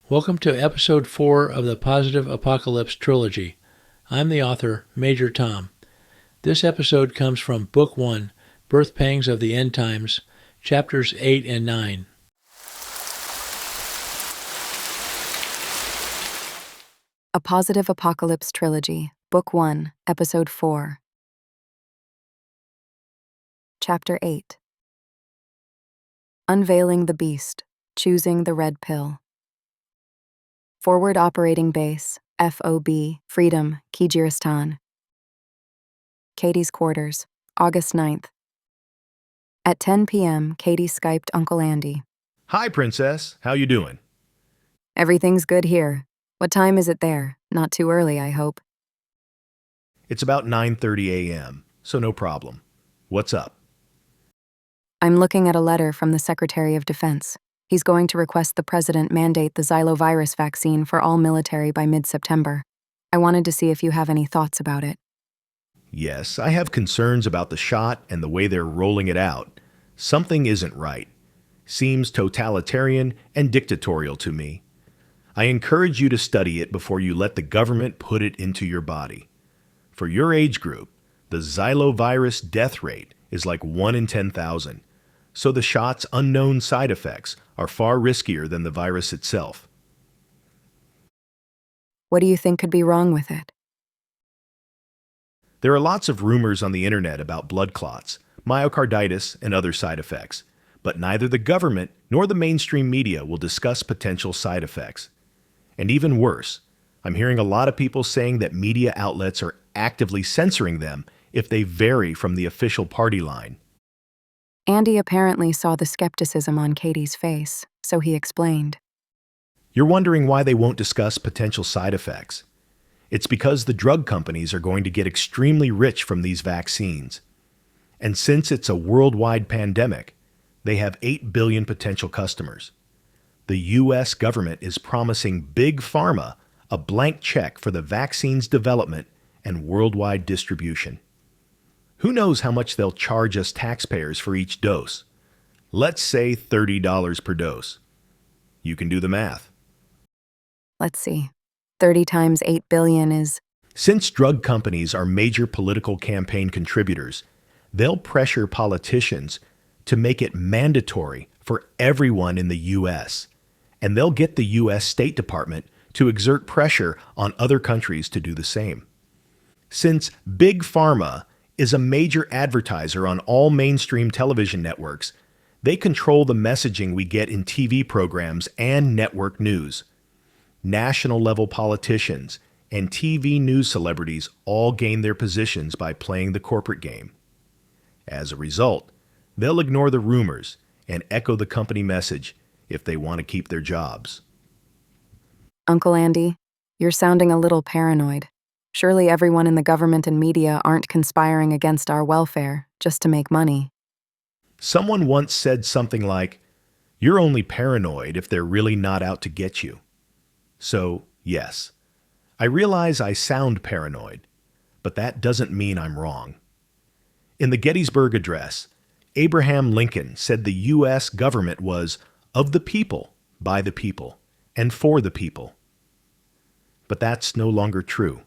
Welcome to Episode 4 of the Positive Apocalypse Trilogy. I'm the author, Major Tom. This episode comes from Book 1, Birth Pangs of the End Times, Chapters 8 and 9. A Positive Apocalypse Trilogy, Book 1, Episode 4. Chapter 8. Unveiling the Beast, Choosing the Red Pill. Forward Operating Base, FOB, Freedom, Kyrgyzstan. Katie's quarters, August 9th. At 10 p.m., Katie Skyped Uncle Andy. Hi, Princess. How you doing? Everything's good here. What time is it there? Not too early, I hope. It's about 9:30 a.m., so no problem. What's up? I'm looking at a letter from the Secretary of Defense. He's going to request the president mandate the xylovirus vaccine for all military by mid-September. I wanted to see if you have any thoughts about it. Yes, I have concerns about the shot and the way they're rolling it out. Something isn't right. Seems totalitarian and dictatorial to me. I encourage you to study it before you let the government put it into your body. For your age group, the xylovirus death rate is like 1 in 10,000, so the shot's unknown side effects are far riskier than the virus itself. What do you think could be wrong with it? There are lots of rumors on the internet about blood clots, myocarditis, and other side effects, but neither the government nor the mainstream media will discuss potential side effects. And even worse, I'm hearing a lot of people saying that media outlets are actively censoring them if they vary from the official party line. Andy apparently saw the skepticism on Katie's face, so he explained. You're wondering why they won't discuss potential side effects. It's because the drug companies are going to get extremely rich from these vaccines. And since it's a worldwide pandemic, they have 8 billion potential customers. The U.S. government is promising Big Pharma a blank check for the vaccine's development and worldwide distribution. Who knows how much they'll charge us taxpayers for each dose? Let's say $30 per dose. You can do the math. Let's see. 30 times 8 billion is... Since drug companies are major political campaign contributors, they'll pressure politicians to make it mandatory for everyone in the U.S., and they'll get the U.S. State Department to exert pressure on other countries to do the same. Since Big Pharma is a major advertiser on all mainstream television networks, they control the messaging we get in TV programs and network news. National-level politicians and TV news celebrities all gain their positions by playing the corporate game. As a result, they'll ignore the rumors and echo the company message if they want to keep their jobs. Uncle Andy, you're sounding a little paranoid. Surely everyone in the government and media aren't conspiring against our welfare just to make money. Someone once said something like, "You're only paranoid if they're really not out to get you." So, yes, I realize I sound paranoid, but that doesn't mean I'm wrong. In the Gettysburg Address, Abraham Lincoln said the U.S. government was of the people, by the people, and for the people. But that's no longer true.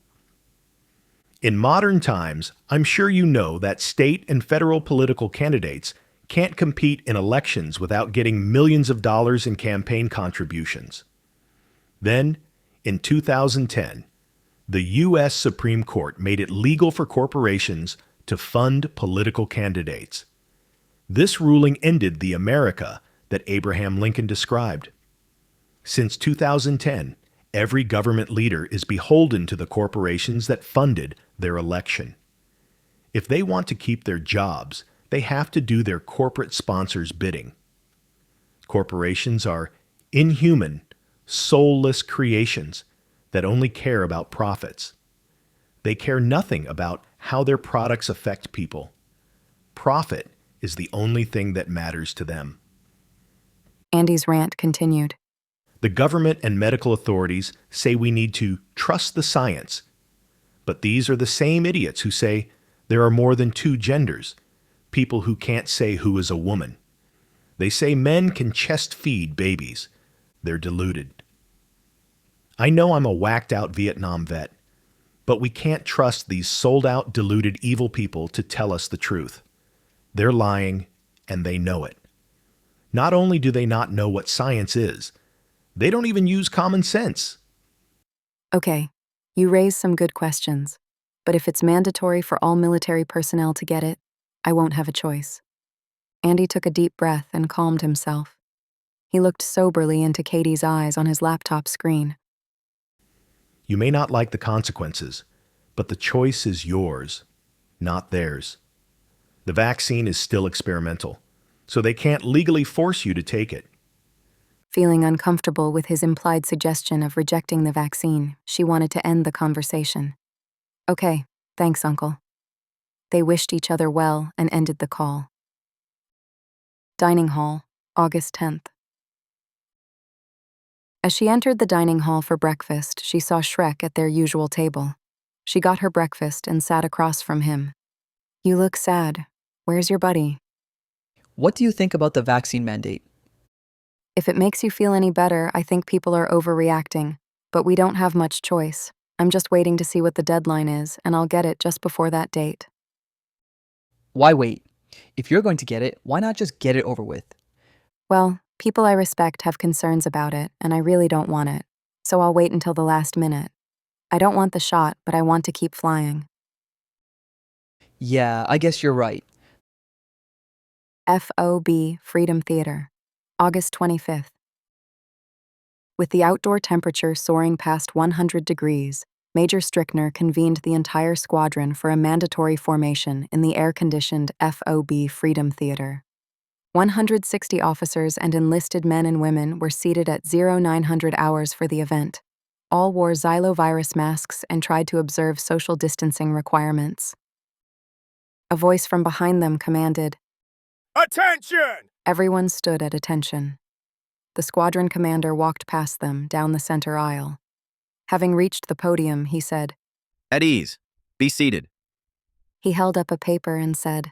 In modern times, I'm sure you know that state and federal political candidates can't compete in elections without getting millions of dollars in campaign contributions. Then, in 2010, the U.S. Supreme Court made it legal for corporations to fund political candidates. This ruling ended the America that Abraham Lincoln described. Since 2010, every government leader is beholden to the corporations that funded their election. If they want to keep their jobs, they have to do their corporate sponsors' bidding. Corporations are inhuman, soulless creations that only care about profits. They care nothing about how their products affect people. Profit is the only thing that matters to them. Andy's rant continued. The government and medical authorities say we need to trust the science. But these are the same idiots who say there are more than 2 genders, people who can't say who is a woman. They say men can chest feed babies. They're deluded. I know I'm a whacked-out Vietnam vet, but we can't trust these sold-out, deluded, evil people to tell us the truth. They're lying, and they know it. Not only do they not know what science is, they don't even use common sense. Okay, you raise some good questions, but if it's mandatory for all military personnel to get it, I won't have a choice. Andy took a deep breath and calmed himself. He looked soberly into Katie's eyes on his laptop screen. You may not like the consequences, but the choice is yours, not theirs. The vaccine is still experimental, so they can't legally force you to take it. Feeling uncomfortable with his implied suggestion of rejecting the vaccine, she wanted to end the conversation. Okay, thanks, Uncle. They wished each other well and ended the call. Dining hall, August 10th. As she entered the dining hall for breakfast, she saw Shrek at their usual table. She got her breakfast and sat across from him. You look sad. Where's your buddy? What do you think about the vaccine mandate? If it makes you feel any better, I think people are overreacting, but we don't have much choice. I'm just waiting to see what the deadline is, and I'll get it just before that date. Why wait? If you're going to get it, why not just get it over with? Well, people I respect have concerns about it, and I really don't want it, so I'll wait until the last minute. I don't want the shot, but I want to keep flying. Yeah, I guess you're right. FOB Freedom Theater, August 25th. With the outdoor temperature soaring past 100 degrees, Major Strickner convened the entire squadron for a mandatory formation in the air-conditioned FOB Freedom Theater. 160 officers and enlisted men and women were seated at 0900 hours for the event. All wore xylovirus masks and tried to observe social distancing requirements. A voice from behind them commanded, Attention! Everyone stood at attention. The squadron commander walked past them down the center aisle. Having reached the podium, he said, At ease. Be seated. He held up a paper and said,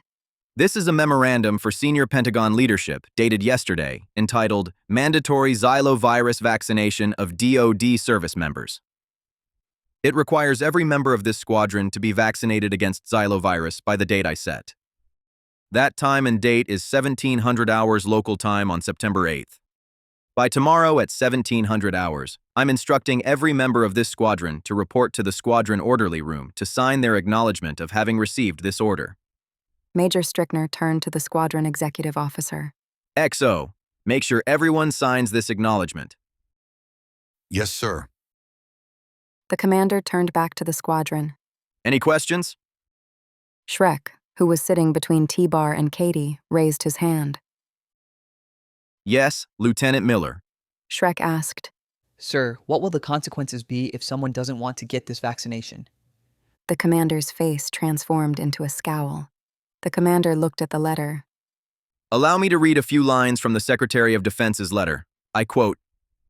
This is a memorandum for senior Pentagon leadership dated yesterday entitled Mandatory Xylovirus Vaccination of DoD Service Members. It requires every member of this squadron to be vaccinated against xylovirus by the date I set. That time and date is 1700 hours local time on September 8th. By tomorrow at 1700 hours, I'm instructing every member of this squadron to report to the squadron orderly room to sign their acknowledgement of having received this order. Major Strickner turned to the squadron executive officer. XO, make sure everyone signs this acknowledgement. Yes, sir. The commander turned back to the squadron. Any questions? Shrek, who was sitting between T-Bar and Katie, raised his hand. Yes, Lieutenant Miller. Shrek asked. Sir, what will the consequences be if someone doesn't want to get this vaccination? The commander's face transformed into a scowl. The commander looked at the letter. Allow me to read a few lines from the Secretary of Defense's letter. I quote,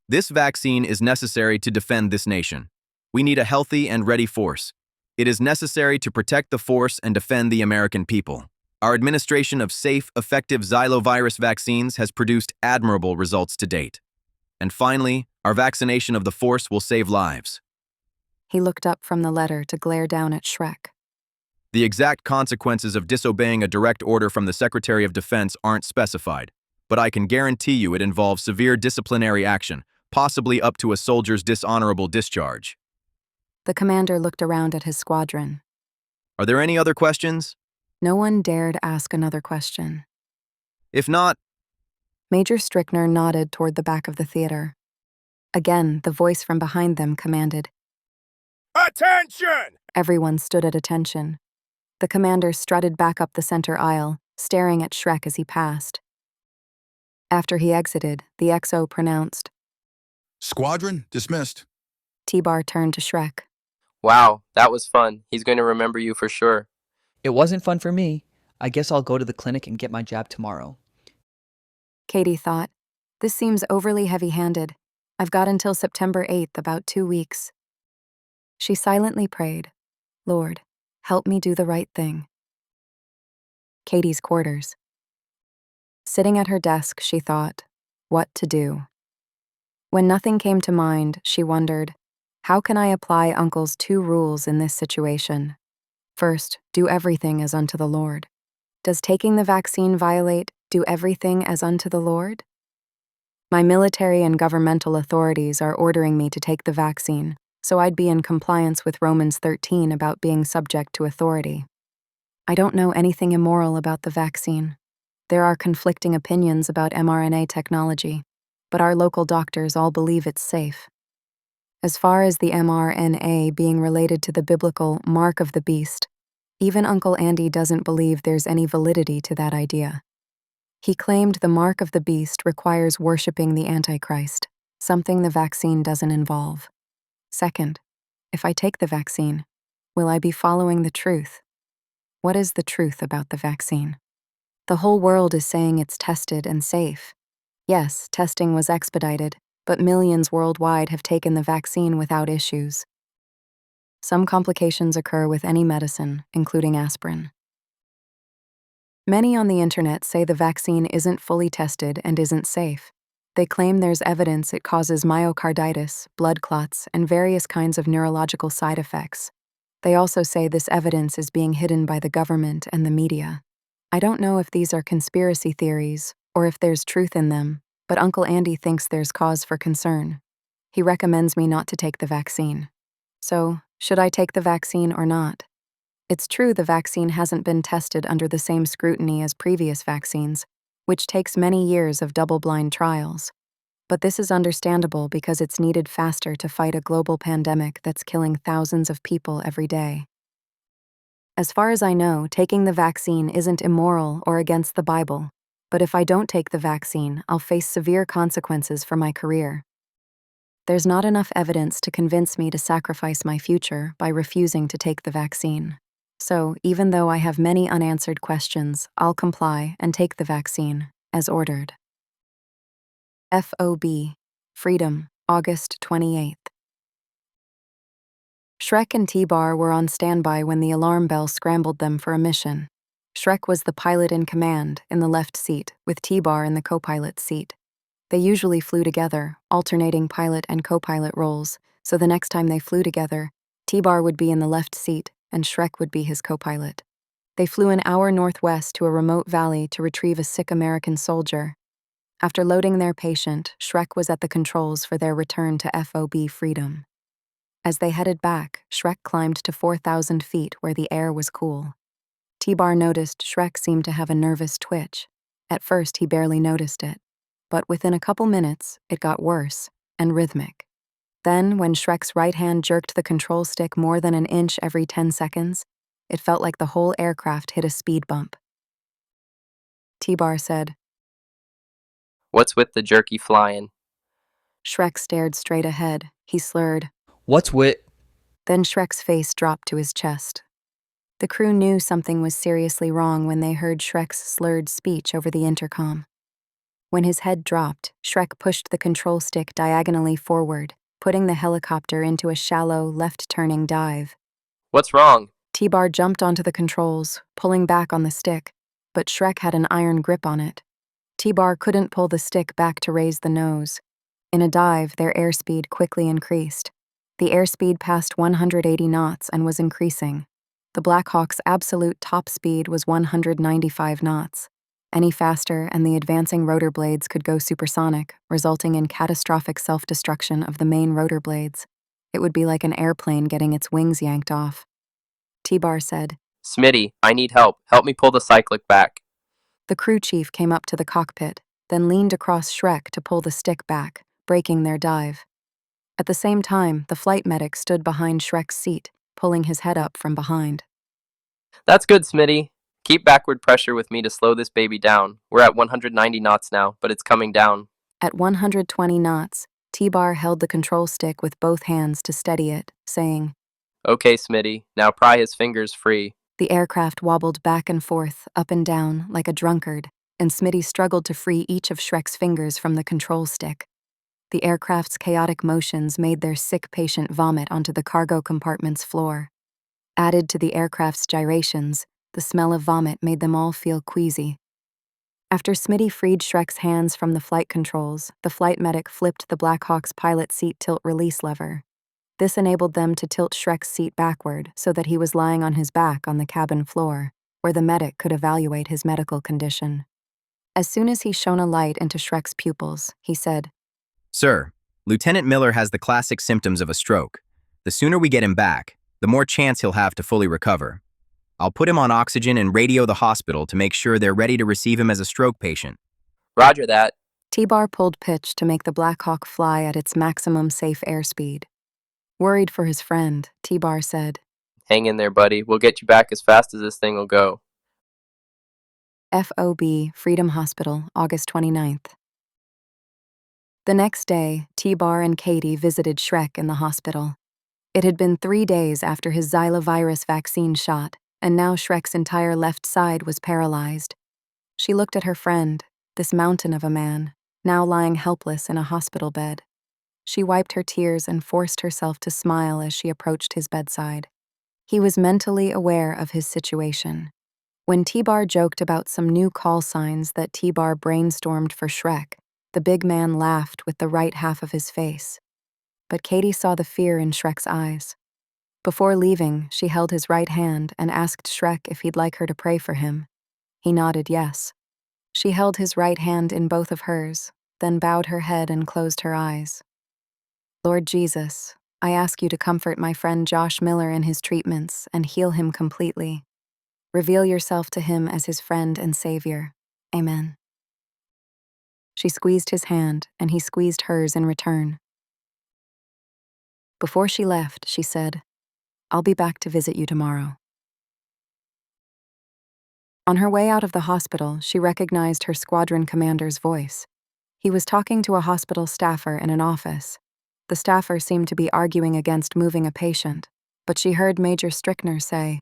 This vaccine is necessary to defend this nation. We need a healthy and ready force. It is necessary to protect the force and defend the American people. Our administration of safe, effective xylovirus vaccines has produced admirable results to date. And finally, our vaccination of the force will save lives. He looked up from the letter to glare down at Shrek. The exact consequences of disobeying a direct order from the Secretary of Defense aren't specified, but I can guarantee you it involves severe disciplinary action, possibly up to a soldier's dishonorable discharge. The commander looked around at his squadron. Are there any other questions? No one dared ask another question. If not, Major Strickner nodded toward the back of the theater. Again, the voice from behind them commanded. Attention! Everyone stood at attention. The commander strutted back up the center aisle, staring at Shrek as he passed. After he exited, the XO pronounced. Squadron dismissed. T-Bar turned to Shrek. Wow, that was fun. He's going to remember you for sure. It wasn't fun for me. I guess I'll go to the clinic and get my jab tomorrow. Katie thought, this seems overly heavy-handed. I've got until September 8th, about 2 weeks. She silently prayed, Lord, help me do the right thing. Katie's quarters. Sitting at her desk, she thought, what to do? When nothing came to mind, she wondered, How can I apply Uncle's 2 rules in this situation? First, do everything as unto the Lord. Does taking the vaccine violate do everything as unto the Lord? My military and governmental authorities are ordering me to take the vaccine, so I'd be in compliance with Romans 13 about being subject to authority. I don't know anything immoral about the vaccine. There are conflicting opinions about mRNA technology, but our local doctors all believe it's safe. As far as the mRNA being related to the biblical mark of the beast, even Uncle Andy doesn't believe there's any validity to that idea. He claimed the mark of the beast requires worshiping the Antichrist, something the vaccine doesn't involve. Second, if I take the vaccine, will I be following the truth? What is the truth about the vaccine? The whole world is saying it's tested and safe. Yes, testing was expedited, but millions worldwide have taken the vaccine without issues. Some complications occur with any medicine, including aspirin. Many on the internet say the vaccine isn't fully tested and isn't safe. They claim there's evidence it causes myocarditis, blood clots, and various kinds of neurological side effects. They also say this evidence is being hidden by the government and the media. I don't know if these are conspiracy theories or if there's truth in them, but Uncle Andy thinks there's cause for concern. He recommends me not to take the vaccine. So, should I take the vaccine or not? It's true the vaccine hasn't been tested under the same scrutiny as previous vaccines, which takes many years of double-blind trials. But this is understandable because it's needed faster to fight a global pandemic that's killing thousands of people every day. As far as I know, taking the vaccine isn't immoral or against the Bible, but if I don't take the vaccine, I'll face severe consequences for my career. There's not enough evidence to convince me to sacrifice my future by refusing to take the vaccine. So, even though I have many unanswered questions, I'll comply and take the vaccine, as ordered. FOB, Freedom, August 28th. Shrek and T-Bar were on standby when the alarm bell scrambled them for a mission. Shrek was the pilot in command, in the left seat, with T-Bar in the co-pilot seat. They usually flew together, alternating pilot and co-pilot roles, so the next time they flew together, T-Bar would be in the left seat, and Shrek would be his co-pilot. They flew an hour northwest to a remote valley to retrieve a sick American soldier. After loading their patient, Shrek was at the controls for their return to FOB Freedom. As they headed back, Shrek climbed to 4,000 feet where the air was cool. T-Bar noticed Shrek seemed to have a nervous twitch. At first, he barely noticed it, but within a couple minutes, it got worse and rhythmic. Then, when Shrek's right hand jerked the control stick more than an inch every 10 seconds, it felt like the whole aircraft hit a speed bump. T-Bar said, What's with the jerky flying? Shrek stared straight ahead. He slurred. What's with? Then Shrek's face dropped to his chest. The crew knew something was seriously wrong when they heard Shrek's slurred speech over the intercom. When his head dropped, Shrek pushed the control stick diagonally forward, putting the helicopter into a shallow, left-turning dive. What's wrong? T-Bar jumped onto the controls, pulling back on the stick, but Shrek had an iron grip on it. T-Bar couldn't pull the stick back to raise the nose. In a dive, their airspeed quickly increased. The airspeed passed 180 knots and was increasing. The Black Hawk's absolute top speed was 195 knots. Any faster, and the advancing rotor blades could go supersonic, resulting in catastrophic self-destruction of the main rotor blades. It would be like an airplane getting its wings yanked off. T-Bar said, Smitty, I need help. Help me pull the cyclic back. The crew chief came up to the cockpit, then leaned across Shrek to pull the stick back, breaking their dive. At the same time, the flight medic stood behind Shrek's seat, pulling his head up from behind. That's good, Smitty. Keep backward pressure with me to slow this baby down. We're at 190 knots now, but it's coming down. At 120 knots, T-Bar held the control stick with both hands to steady it, saying, Okay, Smitty, now pry his fingers free. The aircraft wobbled back and forth, up and down, like a drunkard, and Smitty struggled to free each of Shrek's fingers from the control stick. The aircraft's chaotic motions made their sick patient vomit onto the cargo compartment's floor. Added to the aircraft's gyrations, the smell of vomit made them all feel queasy. After Smitty freed Shrek's hands from the flight controls, the flight medic flipped the Black Hawk's pilot seat tilt release lever. This enabled them to tilt Shrek's seat backward so that he was lying on his back on the cabin floor, where the medic could evaluate his medical condition. As soon as he shone a light into Shrek's pupils, he said, Sir, Lieutenant Miller has the classic symptoms of a stroke. The sooner we get him back, the more chance he'll have to fully recover. I'll put him on oxygen and radio the hospital to make sure they're ready to receive him as a stroke patient. Roger that. T-Bar pulled pitch to make the Black Hawk fly at its maximum safe airspeed. Worried for his friend, T-Bar said, Hang in there, buddy. We'll get you back as fast as this thing will go. FOB, Freedom Hospital, August 29th. The next day, T-Bar and Katie visited Shrek in the hospital. It had been 3 days after his xylovirus vaccine shot, and now Shrek's entire left side was paralyzed. She looked at her friend, this mountain of a man, now lying helpless in a hospital bed. She wiped her tears and forced herself to smile as she approached his bedside. He was mentally aware of his situation. When T-Bar joked about some new call signs that T-Bar brainstormed for Shrek, the big man laughed with the right half of his face. But Katie saw the fear in Shrek's eyes. Before leaving, she held his right hand and asked Shrek if he'd like her to pray for him. He nodded yes. She held his right hand in both of hers, then bowed her head and closed her eyes. Lord Jesus, I ask you to comfort my friend Josh Miller in his treatments and heal him completely. Reveal yourself to him as his friend and savior. Amen. She squeezed his hand, and he squeezed hers in return. Before she left, she said, I'll be back to visit you tomorrow. On her way out of the hospital, she recognized her squadron commander's voice. He was talking to a hospital staffer in an office. The staffer seemed to be arguing against moving a patient, but she heard Major Strickner say,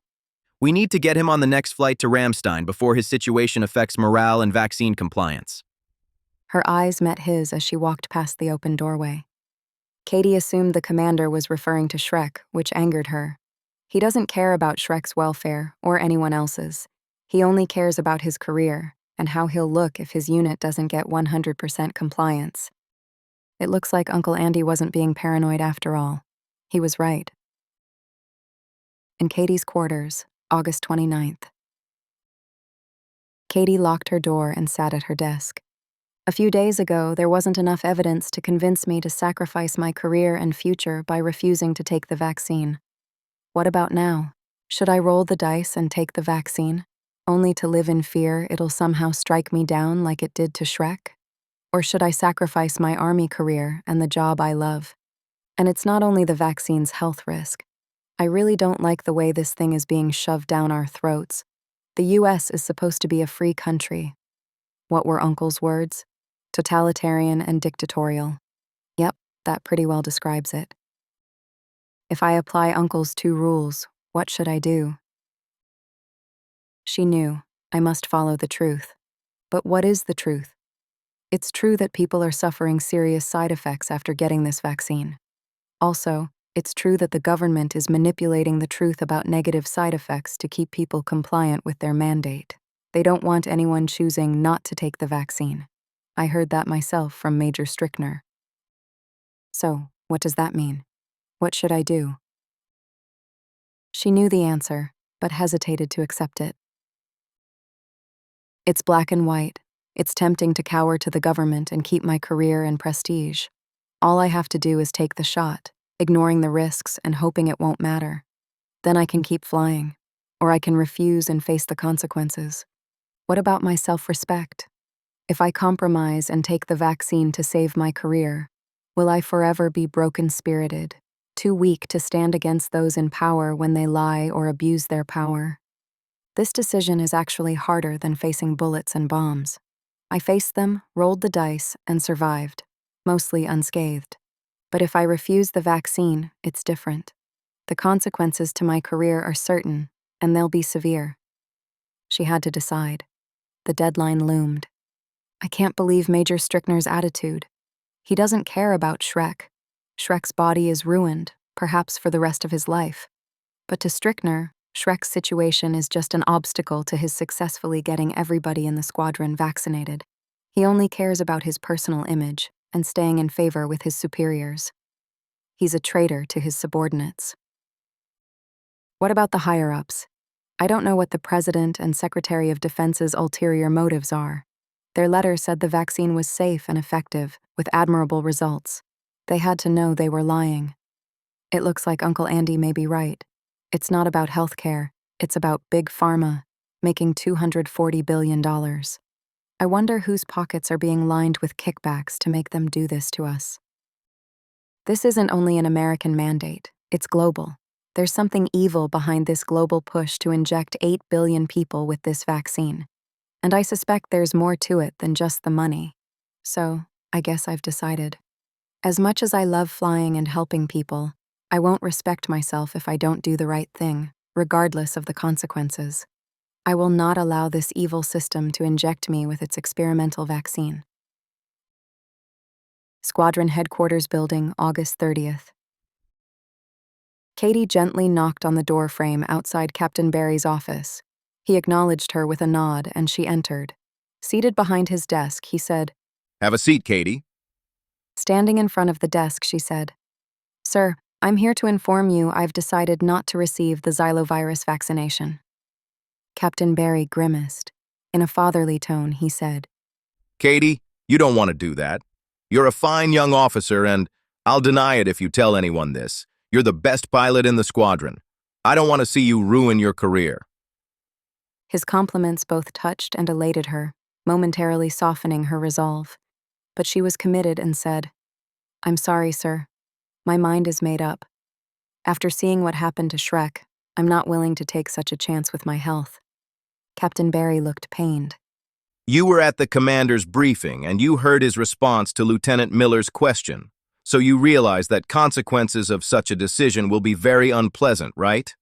We need to get him on the next flight to Ramstein before his situation affects morale and vaccine compliance. Her eyes met his as she walked past the open doorway. Katie assumed the commander was referring to Shrek, which angered her. He doesn't care about Shrek's welfare or anyone else's. He only cares about his career and how he'll look if his unit doesn't get 100% compliance. It looks like Uncle Andy wasn't being paranoid after all. He was right. In Katie's quarters, August 29th. Katie locked her door and sat at her desk. A few days ago, there wasn't enough evidence to convince me to sacrifice my career and future by refusing to take the vaccine. What about now? Should I roll the dice and take the vaccine, only to live in fear it'll somehow strike me down like it did to Shrek? Or should I sacrifice my army career and the job I love? And it's not only the vaccine's health risk. I really don't like the way this thing is being shoved down our throats. The US is supposed to be a free country. What were Uncle's words? Totalitarian and dictatorial. Yep, that pretty well describes it. If I apply Uncle's 2 rules, what should I do? She knew I must follow the truth. But what is the truth? It's true that people are suffering serious side effects after getting this vaccine. Also, it's true that the government is manipulating the truth about negative side effects to keep people compliant with their mandate. They don't want anyone choosing not to take the vaccine. I heard that myself from Major Strickner. So, what does that mean? What should I do? She knew the answer, but hesitated to accept it. It's black and white. It's tempting to cower to the government and keep my career and prestige. All I have to do is take the shot, ignoring the risks and hoping it won't matter. Then I can keep flying, or I can refuse and face the consequences. What about my self-respect? If I compromise and take the vaccine to save my career, will I forever be broken-spirited, too weak to stand against those in power when they lie or abuse their power? This decision is actually harder than facing bullets and bombs. I faced them, rolled the dice, and survived, mostly unscathed. But if I refuse the vaccine, it's different. The consequences to my career are certain, and they'll be severe. She had to decide. The deadline loomed. I can't believe Major Strickner's attitude. He doesn't care about Shrek. Shrek's body is ruined, perhaps for the rest of his life. But to Strickner, Shrek's situation is just an obstacle to his successfully getting everybody in the squadron vaccinated. He only cares about his personal image and staying in favor with his superiors. He's a traitor to his subordinates. What about the higher-ups? I don't know what the President and Secretary of Defense's ulterior motives are. Their letter said the vaccine was safe and effective, with admirable results. They had to know they were lying. It looks like Uncle Andy may be right. It's not about healthcare, it's about Big Pharma, making $240 billion. I wonder whose pockets are being lined with kickbacks to make them do this to us. This isn't only an American mandate, it's global. There's something evil behind this global push to inject 8 billion people with this vaccine. And I suspect there's more to it than just the money. So, I guess I've decided. As much as I love flying and helping people, I won't respect myself if I don't do the right thing, regardless of the consequences. I will not allow this evil system to inject me with its experimental vaccine. Squadron Headquarters Building, August 30th. Katie gently knocked on the door frame outside Captain Barry's office. He acknowledged her with a nod, and she entered. Seated behind his desk, he said, Have a seat, Katie. Standing in front of the desk, she said, Sir, I'm here to inform you I've decided not to receive the xylovirus vaccination. Captain Barry grimaced. In a fatherly tone, he said, Katie, you don't want to do that. You're a fine young officer, and I'll deny it if you tell anyone this. You're the best pilot in the squadron. I don't want to see you ruin your career. His compliments both touched and elated her, momentarily softening her resolve. But she was committed and said, I'm sorry, sir. My mind is made up. After seeing what happened to Shrek, I'm not willing to take such a chance with my health. Captain Barry looked pained. You were at the commander's briefing, and you heard his response to Lieutenant Miller's question. So you realize that consequences of such a decision will be very unpleasant, right?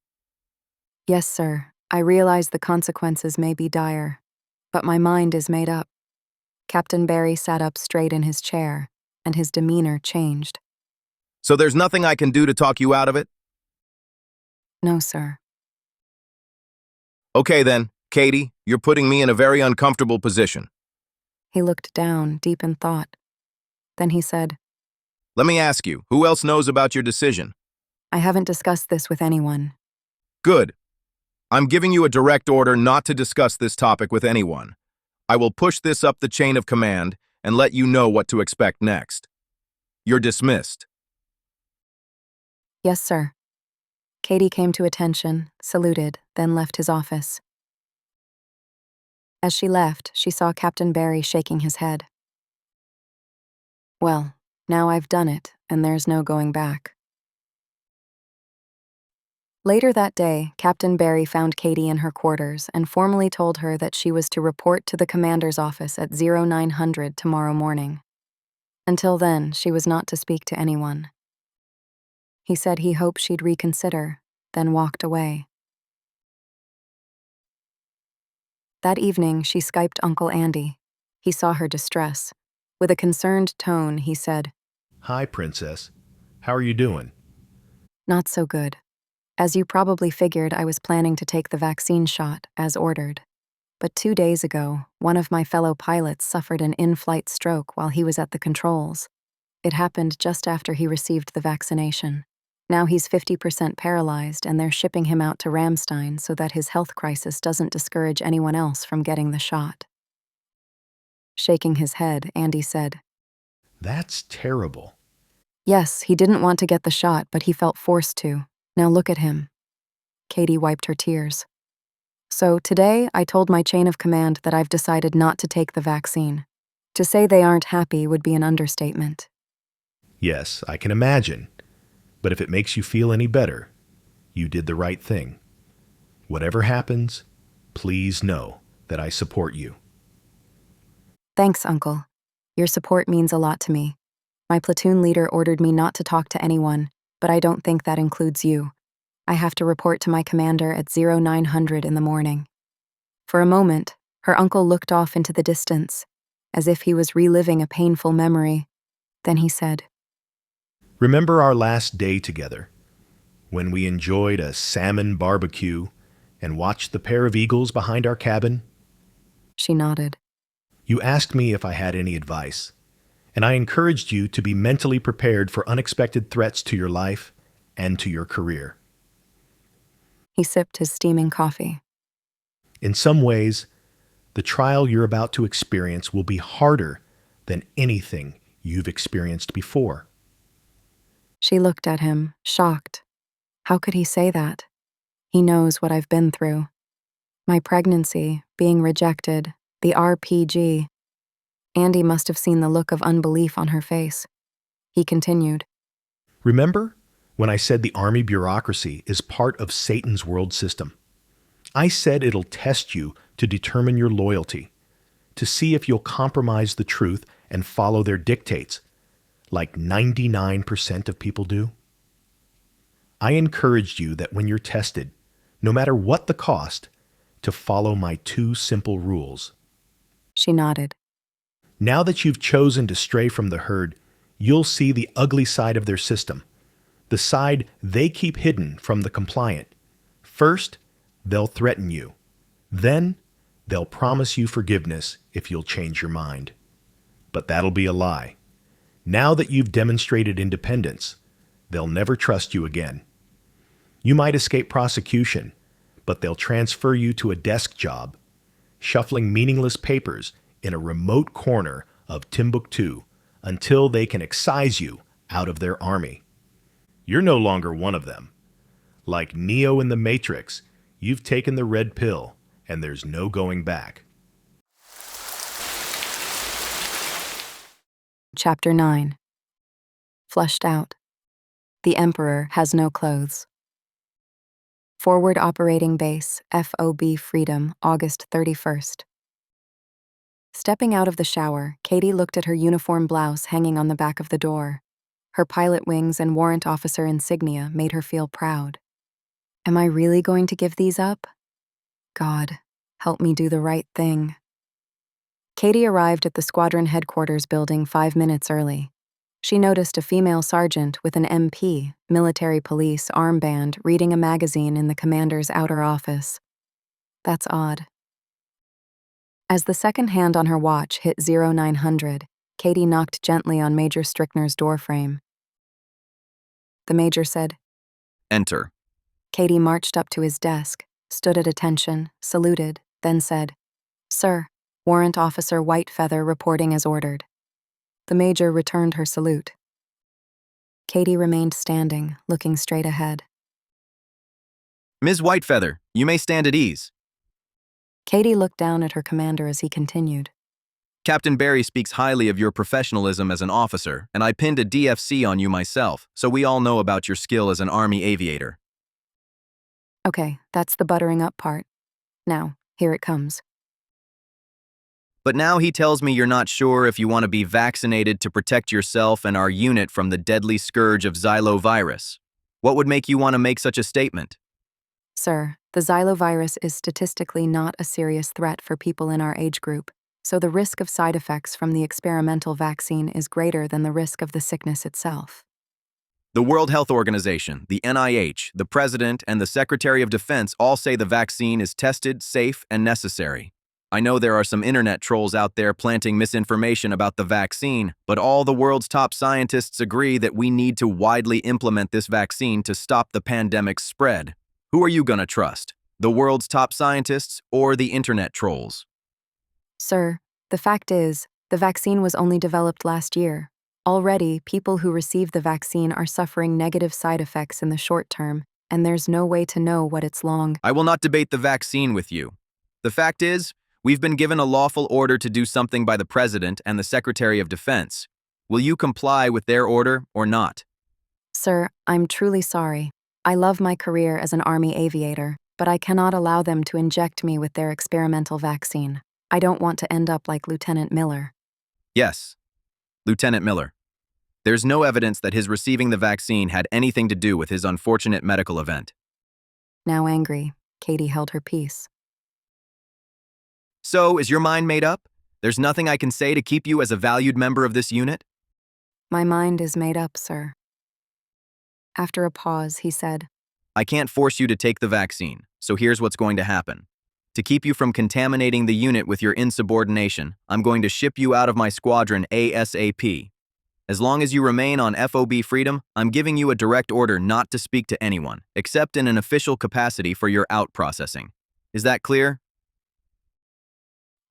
Yes, sir. I realize the consequences may be dire, but my mind is made up. Captain Barry sat up straight in his chair, and his demeanor changed. So there's nothing I can do to talk you out of it? No, sir. Okay then, Katie, you're putting me in a very uncomfortable position. He looked down, deep in thought. Then he said, Let me ask you, who else knows about your decision? I haven't discussed this with anyone. Good. I'm giving you a direct order not to discuss this topic with anyone. I will push this up the chain of command and let you know what to expect next. You're dismissed. Yes, sir. Katie came to attention, saluted, then left his office. As she left, she saw Captain Barry shaking his head. Well, now I've done it, and there's no going back. Later that day, Captain Barry found Katie in her quarters and formally told her that she was to report to the commander's office at 0900 tomorrow morning. Until then, she was not to speak to anyone. He said he hoped she'd reconsider, then walked away. That evening, she Skyped Uncle Andy. He saw her distress. With a concerned tone, he said, Hi, Princess. How are you doing? Not so good. As you probably figured, I was planning to take the vaccine shot, as ordered. But 2 days ago, one of my fellow pilots suffered an in-flight stroke while he was at the controls. It happened just after he received the vaccination. Now he's 50% paralyzed, and they're shipping him out to Ramstein so that his health crisis doesn't discourage anyone else from getting the shot. Shaking his head, Andy said, That's terrible. Yes, he didn't want to get the shot, but he felt forced to. Now look at him. Katie wiped her tears. So today, I told my chain of command that I've decided not to take the vaccine. To say they aren't happy would be an understatement. Yes, I can imagine. But if it makes you feel any better, you did the right thing. Whatever happens, please know that I support you. Thanks, Uncle. Your support means a lot to me. My platoon leader ordered me not to talk to anyone, but I don't think that includes you. I have to report to my commander at 0900 in the morning. For a moment, her uncle looked off into the distance, as if he was reliving a painful memory. Then he said, Remember our last day together, when we enjoyed a salmon barbecue and watched the pair of eagles behind our cabin? She nodded. You asked me if I had any advice, and I encouraged you to be mentally prepared for unexpected threats to your life and to your career. He sipped his steaming coffee. In some ways, the trial you're about to experience will be harder than anything you've experienced before. She looked at him, shocked. How could he say that? He knows what I've been through. My pregnancy, being rejected, the RPG. Andy must have seen the look of unbelief on her face. He continued. Remember when I said the Army bureaucracy is part of Satan's world system? I said it'll test you to determine your loyalty, to see if you'll compromise the truth and follow their dictates, like 99% of people do. I encouraged you that when you're tested, no matter what the cost, to follow my 2 simple rules. She nodded. Now that you've chosen to stray from the herd, you'll see the ugly side of their system, the side they keep hidden from the compliant. First, they'll threaten you. Then, they'll promise you forgiveness if you'll change your mind. But that'll be a lie. Now that you've demonstrated independence, they'll never trust you again. You might escape prosecution, but they'll transfer you to a desk job, shuffling meaningless papers in a remote corner of Timbuktu until they can excise you out of their army. You're no longer one of them. Like Neo in the Matrix, you've taken the red pill, and there's no going back. Chapter 9. Flushed out. The Emperor has no clothes. Forward Operating Base, FOB Freedom, August 31st. Stepping out of the shower, Katie looked at her uniform blouse hanging on the back of the door. Her pilot wings and warrant officer insignia made her feel proud. Am I really going to give these up? God, help me do the right thing. Katie arrived at the squadron headquarters building 5 minutes early. She noticed a female sergeant with an MP, military police armband, reading a magazine in the commander's outer office. That's odd. As the second hand on her watch hit 0900, Katie knocked gently on Major Strickner's doorframe. The major said, Enter. Katie marched up to his desk, stood at attention, saluted, then said, Sir, Warrant Officer Whitefeather reporting as ordered. The major returned her salute. Katie remained standing, looking straight ahead. Ms. Whitefeather, you may stand at ease. Katie looked down at her commander as he continued. Captain Barry speaks highly of your professionalism as an officer, and I pinned a DFC on you myself, so we all know about your skill as an Army aviator. Okay, that's the buttering up part. Now, here it comes. But now he tells me you're not sure if you want to be vaccinated to protect yourself and our unit from the deadly scourge of xylovirus. What would make you want to make such a statement? Sir, the xylovirus is statistically not a serious threat for people in our age group, so the risk of side effects from the experimental vaccine is greater than the risk of the sickness itself. The World Health Organization, the NIH, the President, and the Secretary of Defense all say the vaccine is tested, safe, and necessary. I know there are some internet trolls out there planting misinformation about the vaccine, but all the world's top scientists agree that we need to widely implement this vaccine to stop the pandemic's spread. Who are you going to trust? The world's top scientists or the internet trolls? Sir, the fact is, the vaccine was only developed last year. Already, people who receive the vaccine are suffering negative side effects in the short term, and there's no way to know what its long. I will not debate the vaccine with you. The fact is, we've been given a lawful order to do something by the President and the Secretary of Defense. Will you comply with their order or not? Sir, I'm truly sorry. I love my career as an Army aviator, but I cannot allow them to inject me with their experimental vaccine. I don't want to end up like Lieutenant Miller. Yes, Lieutenant Miller. There's no evidence that his receiving the vaccine had anything to do with his unfortunate medical event. Now angry, Katie held her peace. So, is your mind made up? There's nothing I can say to keep you as a valued member of this unit? My mind is made up, sir. After a pause, he said, I can't force you to take the vaccine, so here's what's going to happen. To keep you from contaminating the unit with your insubordination, I'm going to ship you out of my squadron ASAP. As long as you remain on FOB freedom, I'm giving you a direct order not to speak to anyone, except in an official capacity for your out processing. Is that clear?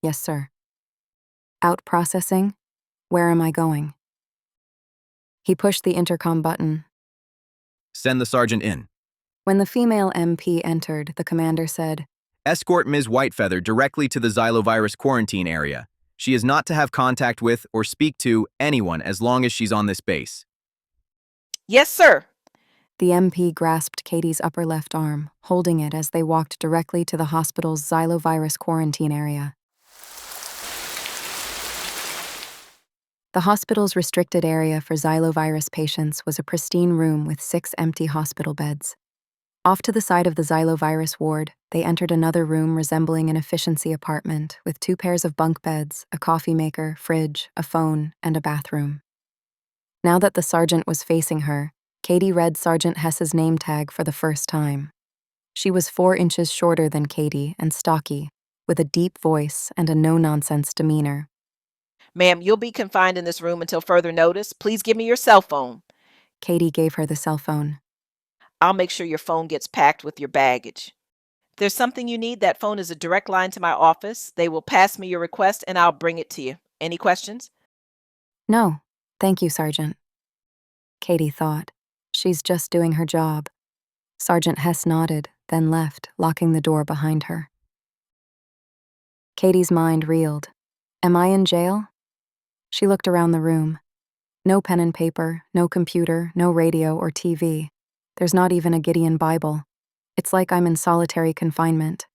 Yes, sir. Out processing? Where am I going? He pushed the intercom button. Send the sergeant in. When the female MP entered, the commander said, Escort Ms. Whitefeather directly to the xylovirus quarantine area. She is not to have contact with or speak to anyone as long as she's on this base. Yes, sir. The MP grasped Katie's upper left arm, holding it as they walked directly to the hospital's xylovirus quarantine area. The hospital's restricted area for xylovirus patients was a pristine room with 6 empty hospital beds. Off to the side of the xylovirus ward, they entered another room resembling an efficiency apartment with 2 pairs of bunk beds, a coffee maker, fridge, a phone, and a bathroom. Now that the sergeant was facing her, Katie read Sergeant Hess's name tag for the first time. She was 4 inches shorter than Katie and stocky, with a deep voice and a no-nonsense demeanor. Ma'am, you'll be confined in this room until further notice. Please give me your cell phone. Katie gave her the cell phone. I'll make sure your phone gets packed with your baggage. If there's something you need, that phone is a direct line to my office. They will pass me your request and I'll bring it to you. Any questions? No, thank you, Sergeant. Katie thought. She's just doing her job. Sergeant Hess nodded, then left, locking the door behind her. Katie's mind reeled. Am I in jail? She looked around the room. No pen and paper, no computer, no radio or TV. There's not even a Gideon Bible. It's like I'm in solitary confinement.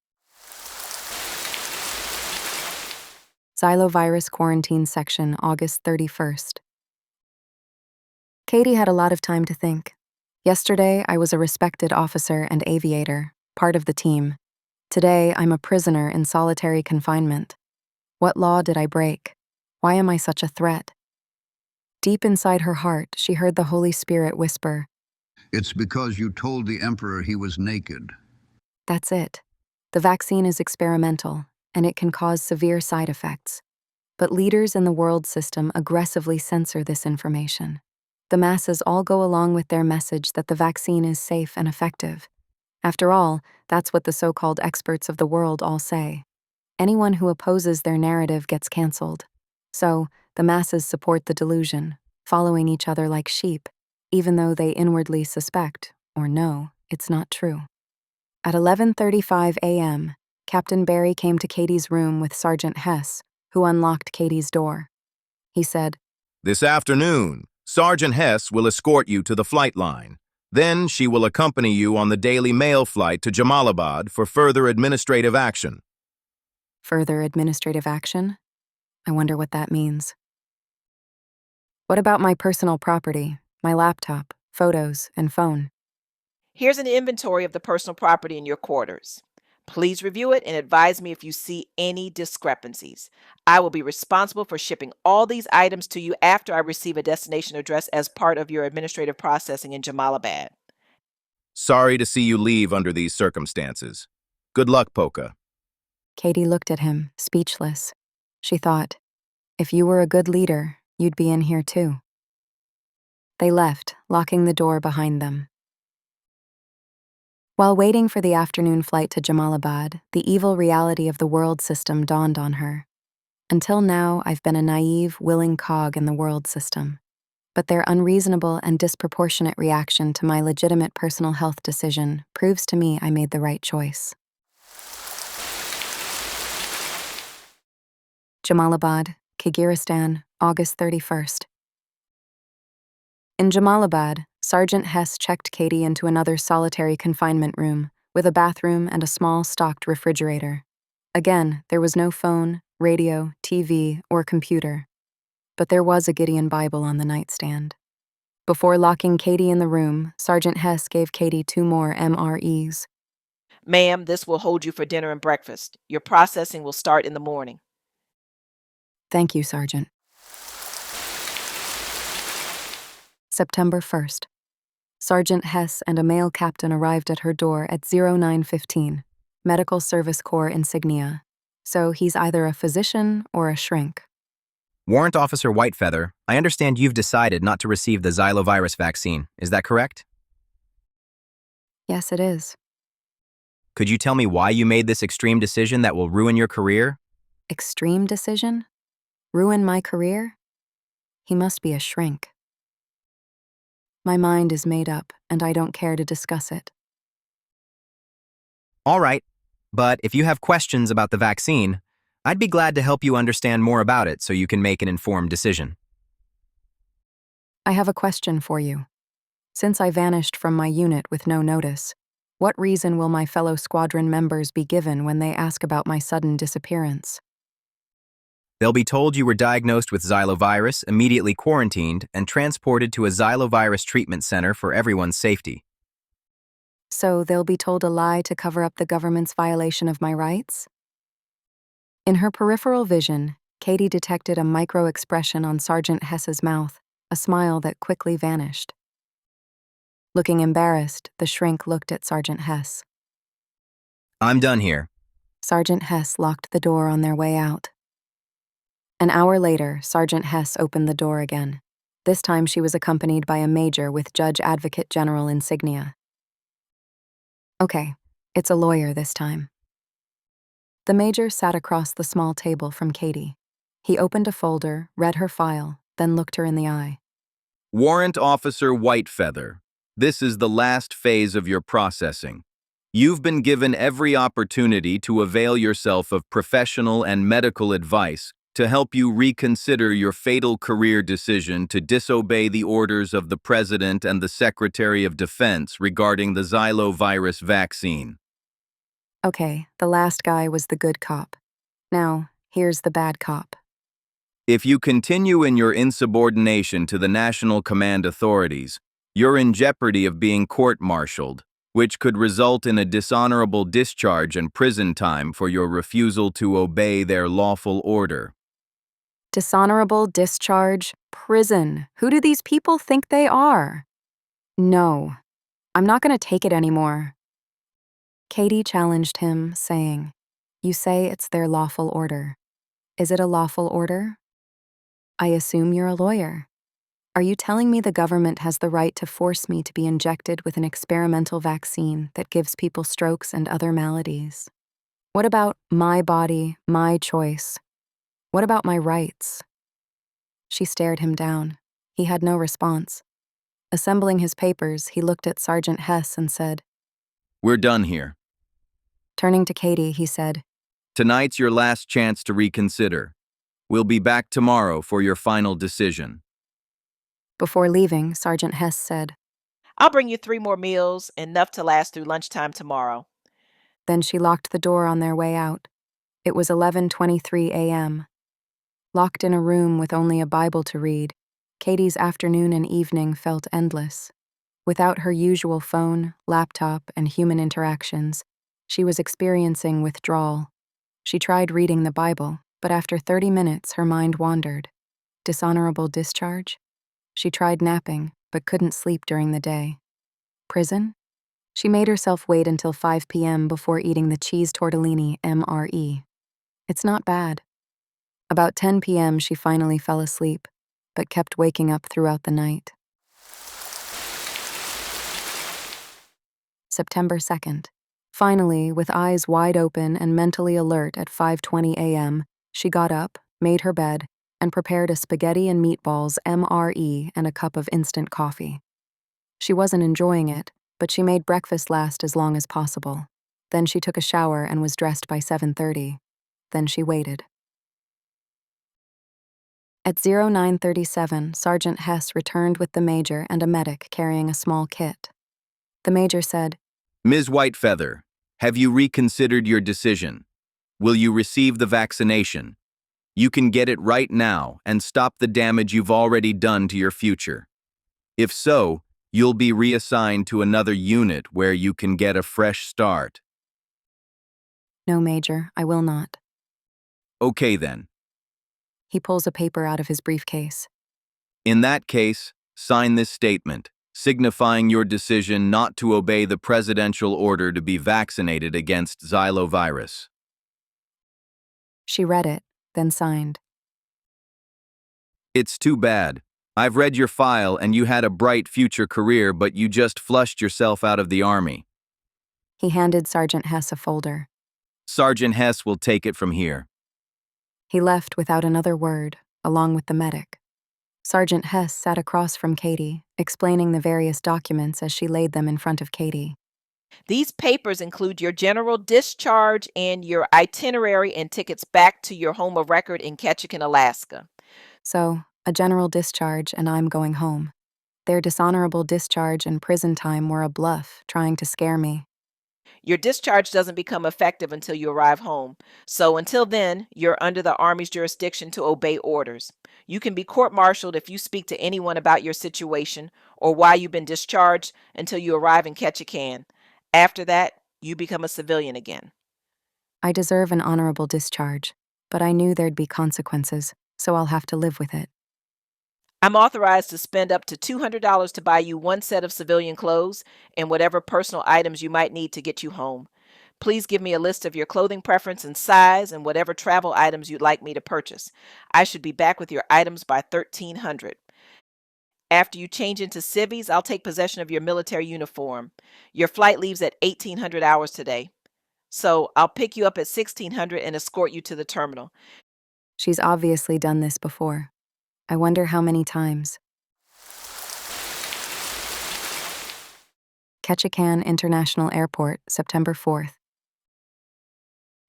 Xylovirus Quarantine Section, August 31st. Katie had a lot of time to think. Yesterday, I was a respected officer and aviator, part of the team. Today, I'm a prisoner in solitary confinement. What law did I break? Why am I such a threat? Deep inside her heart, she heard the Holy Spirit whisper, It's because you told the Emperor he was naked. That's it. The vaccine is experimental, and it can cause severe side effects. But leaders in the world system aggressively censor this information. The masses all go along with their message that the vaccine is safe and effective. After all, that's what the so-called experts of the world all say. Anyone who opposes their narrative gets canceled. So, the masses support the delusion, following each other like sheep, even though they inwardly suspect, or know, it's not true. At 11:35 a.m., Captain Barry came to Katie's room with Sergeant Hess, who unlocked Katie's door. He said, This afternoon, Sergeant Hess will escort you to the flight line. Then she will accompany you on the Daily Mail flight to Jamalabad for further administrative action. Further administrative action? I wonder what that means. What about my personal property, my laptop, photos, and phone? Here's an inventory of the personal property in your quarters. Please review it and advise me if you see any discrepancies. I will be responsible for shipping all these items to you after I receive a destination address as part of your administrative processing in Jamalabad. Sorry to see you leave under these circumstances. Good luck, Polka. Katie looked at him, speechless. She thought, if you were a good leader, you'd be in here too. They left, locking the door behind them. While waiting for the afternoon flight to Jamalabad, the evil reality of the world system dawned on her. Until now, I've been a naive, willing cog in the world system. But their unreasonable and disproportionate reaction to my legitimate personal health decision proves to me I made the right choice. Jamalabad, Kyrgyzstan, August 31st. In Jamalabad, Sergeant Hess checked Katie into another solitary confinement room with a bathroom and a small stocked refrigerator. Again, there was no phone, radio, TV, or computer. But there was a Gideon Bible on the nightstand. Before locking Katie in the room, Sergeant Hess gave Katie 2 more MREs. Ma'am, this will hold you for dinner and breakfast. Your processing will start in the morning. Thank you, Sergeant. September 1st. Sergeant Hess and a male captain arrived at her door at 09:15. Medical Service Corps insignia. So he's either a physician or a shrink. Warrant Officer Whitefeather, I understand you've decided not to receive the xylovirus vaccine. Is that correct? Yes, it is. Could you tell me why you made this extreme decision that will ruin your career? Extreme decision? Ruin my career? He must be a shrink. My mind is made up, and I don't care to discuss it. All right, but if you have questions about the vaccine, I'd be glad to help you understand more about it so you can make an informed decision. I have a question for you. Since I vanished from my unit with no notice, what reason will my fellow squadron members be given when they ask about my sudden disappearance? They'll be told you were diagnosed with xylovirus, immediately quarantined, and transported to a xylovirus treatment center for everyone's safety. So they'll be told a lie to cover up the government's violation of my rights? In her peripheral vision, Katie detected a micro-expression on Sergeant Hess's mouth, a smile that quickly vanished. Looking embarrassed, the shrink looked at Sergeant Hess. I'm done here. Sergeant Hess locked the door on their way out. An hour later, Sergeant Hess opened the door again. This time she was accompanied by a major with Judge Advocate General insignia. Okay, it's a lawyer this time. The major sat across the small table from Katie. He opened a folder, read her file, then looked her in the eye. Warrant Officer Whitefeather, this is the last phase of your processing. You've been given every opportunity to avail yourself of professional and medical advice to help you reconsider your fatal career decision to disobey the orders of the President and the Secretary of Defense regarding the xylovirus vaccine. Okay, the last guy was the good cop. Now, here's the bad cop. If you continue in your insubordination to the National Command authorities, you're in jeopardy of being court-martialed, which could result in a dishonorable discharge and prison time for your refusal to obey their lawful order. Dishonorable discharge, prison. Who do these people think they are? No, I'm not going to take it anymore. Katie challenged him, saying, "You say it's their lawful order. Is it a lawful order? I assume you're a lawyer. Are you telling me the government has the right to force me to be injected with an experimental vaccine that gives people strokes and other maladies? What about my body, my choice? What about my rights?" She stared him down. He had no response. Assembling his papers, he looked at Sergeant Hess and said, We're done here. Turning to Katie, he said, Tonight's your last chance to reconsider. We'll be back tomorrow for your final decision. Before leaving, Sergeant Hess said, I'll bring you 3 more meals, enough to last through lunchtime tomorrow. Then she locked the door on their way out. It was 11:23 a.m. Locked in a room with only a Bible to read, Katie's afternoon and evening felt endless. Without her usual phone, laptop, and human interactions, she was experiencing withdrawal. She tried reading the Bible, but after 30 minutes her mind wandered. Dishonorable discharge? She tried napping, but couldn't sleep during the day. Prison? She made herself wait until 5 p.m. before eating the cheese tortellini MRE. It's not bad. About 10 p.m. she finally fell asleep, but kept waking up throughout the night. September 2nd. Finally, with eyes wide open and mentally alert at 5:20 a.m., she got up, made her bed, and prepared a spaghetti and meatballs MRE and a cup of instant coffee. She wasn't enjoying it, but she made breakfast last as long as possible. Then she took a shower and was dressed by 7:30. Then she waited. At 09:37, Sergeant Hess returned with the major and a medic carrying a small kit. The major said, Ms. Whitefeather, have you reconsidered your decision? Will you receive the vaccination? You can get it right now and stop the damage you've already done to your future. If so, you'll be reassigned to another unit where you can get a fresh start. No, Major, I will not. Okay then. He pulls a paper out of his briefcase. In that case, sign this statement. signifying your decision not to obey the presidential order to be vaccinated against xylovirus. She read it, then signed. It's too bad. I've read your file and you had a bright future career, but you just flushed yourself out of the Army. He handed Sergeant Hess a folder. Sergeant Hess will take it from here. He left without another word, along with the medic. Sergeant Hess sat across from Katie, explaining the various documents as she laid them in front of Katie. These papers include your general discharge and your itinerary and tickets back to your home of record in Ketchikan, Alaska. So, a general discharge and I'm going home. Their dishonorable discharge and prison time were a bluff, trying to scare me. Your discharge doesn't become effective until you arrive home. So until then, you're under the Army's jurisdiction to obey orders. You can be court-martialed if you speak to anyone about your situation or why you've been discharged until you arrive in Ketchikan. After that, you become a civilian again. I deserve an honorable discharge, but I knew there'd be consequences, so I'll have to live with it. I'm authorized to spend up to $200 to buy you one set of civilian clothes and whatever personal items you might need to get you home. Please give me a list of your clothing preference and size and whatever travel items you'd like me to purchase. I should be back with your items by 1300. After you change into civvies, I'll take possession of your military uniform. Your flight leaves at 1800 hours today. So I'll pick you up at 1600 and escort you to the terminal. She's obviously done this before. I wonder how many times. Ketchikan International Airport, September 4th.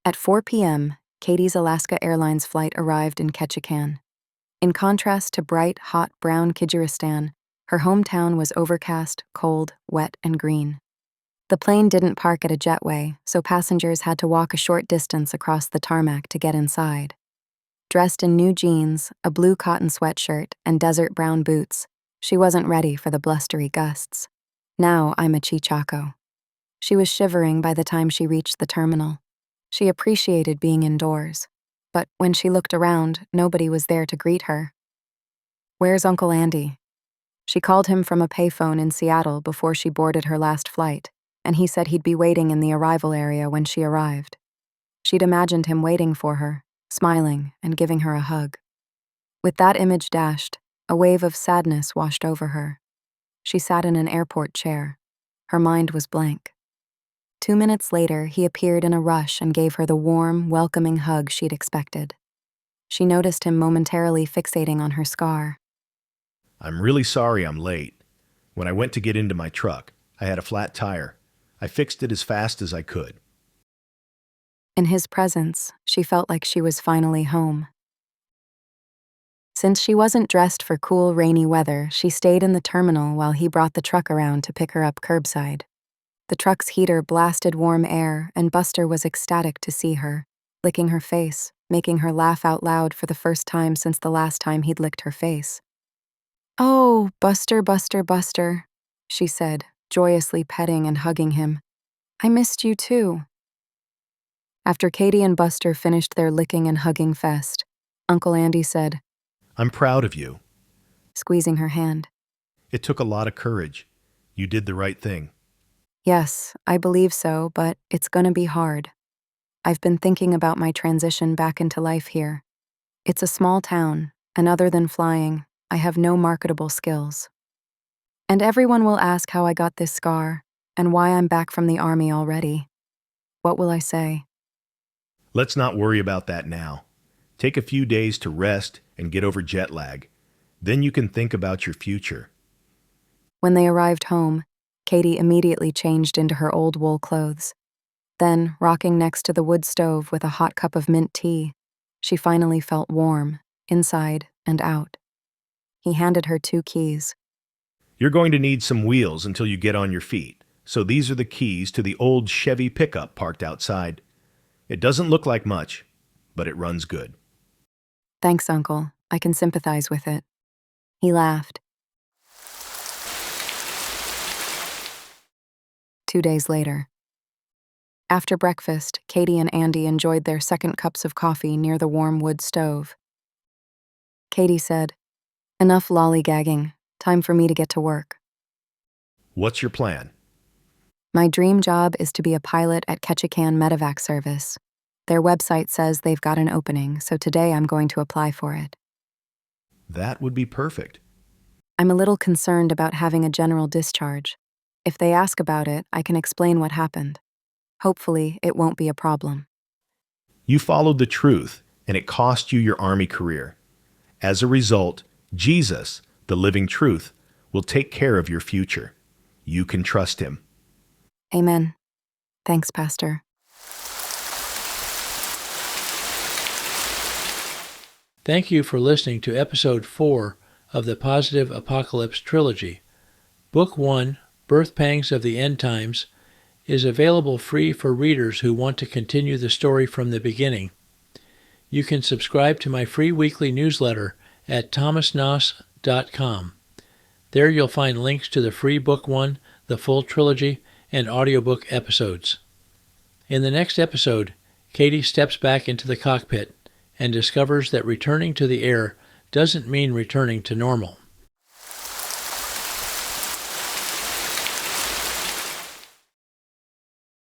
At 4 p.m., Katie's Alaska Airlines flight arrived in Ketchikan. In contrast to bright, hot, brown Kyjiristan, her hometown was overcast, cold, wet, and green. The plane didn't park at a jetway, so passengers had to walk a short distance across the tarmac to get inside. Dressed in new jeans, a blue cotton sweatshirt, and desert brown boots, she wasn't ready for the blustery gusts. Now I'm a chichaco. She was shivering by the time she reached the terminal. She appreciated being indoors, but when she looked around, nobody was there to greet her. "Where's Uncle Andy?" She called him from a payphone in Seattle before she boarded her last flight, and he said he'd be waiting in the arrival area when she arrived. She'd imagined him waiting for her, smiling and giving her a hug. With that image dashed, a wave of sadness washed over her. She sat in an airport chair. Her mind was blank. 2 minutes later, he appeared in a rush and gave her the warm, welcoming hug she'd expected. She noticed him momentarily fixating on her scar. I'm really sorry I'm late. When I went to get into my truck, I had a flat tire. I fixed it as fast as I could. In his presence, she felt like she was finally home. Since she wasn't dressed for cool, rainy weather, she stayed in the terminal while he brought the truck around to pick her up curbside. The truck's heater blasted warm air, and Buster was ecstatic to see her, licking her face, making her laugh out loud for the first time since the last time he'd licked her face. "Oh, Buster, Buster, Buster," she said, joyously petting and hugging him. "I missed you too." After Katie and Buster finished their licking and hugging fest, Uncle Andy said, I'm proud of you. squeezing her hand. It took a lot of courage. You did the right thing. "Yes, I believe so, but it's gonna be hard. I've been thinking about my transition back into life here. It's a small town, and other than flying, I have no marketable skills. And everyone will ask how I got this scar, and why I'm back from the Army already. What will I say?" Let's not worry about that now. Take a few days to rest and get over jet lag. Then you can think about your future. When they arrived home, Katie immediately changed into her old wool clothes. Then, rocking next to the wood stove with a hot cup of mint tea, she finally felt warm, inside and out. He handed her 2 keys. You're going to need some wheels until you get on your feet, so these are the keys to the old Chevy pickup parked outside. It doesn't look like much, but it runs good. "Thanks, Uncle. I can sympathize with it." He laughed. 2 days later. After breakfast, Katie and Andy enjoyed their second cups of coffee near the warm wood stove. Katie said, "Enough lollygagging. Time for me to get to work." What's your plan? My dream job is to be a pilot at Ketchikan Medevac Service. Their website says they've got an opening, so today I'm going to apply for it. That would be perfect. I'm a little concerned about having a general discharge. If they ask about it, I can explain what happened. Hopefully, it won't be a problem. You followed the truth, and it cost you your Army career. As a result, Jesus, the living truth, will take care of your future. You can trust him. Amen. Thanks, Pastor. Thank you for listening to Episode 4 of the Positive Apocalypse Trilogy. Book 1, Birth Pangs of the End Times, is available free for readers who want to continue the story from the beginning. You can subscribe to my free weekly newsletter at thomasnoss.com. There you'll find links to the free Book 1, the full trilogy, and audiobook episodes. In the next episode, Katie steps back into the cockpit and discovers that returning to the air doesn't mean returning to normal.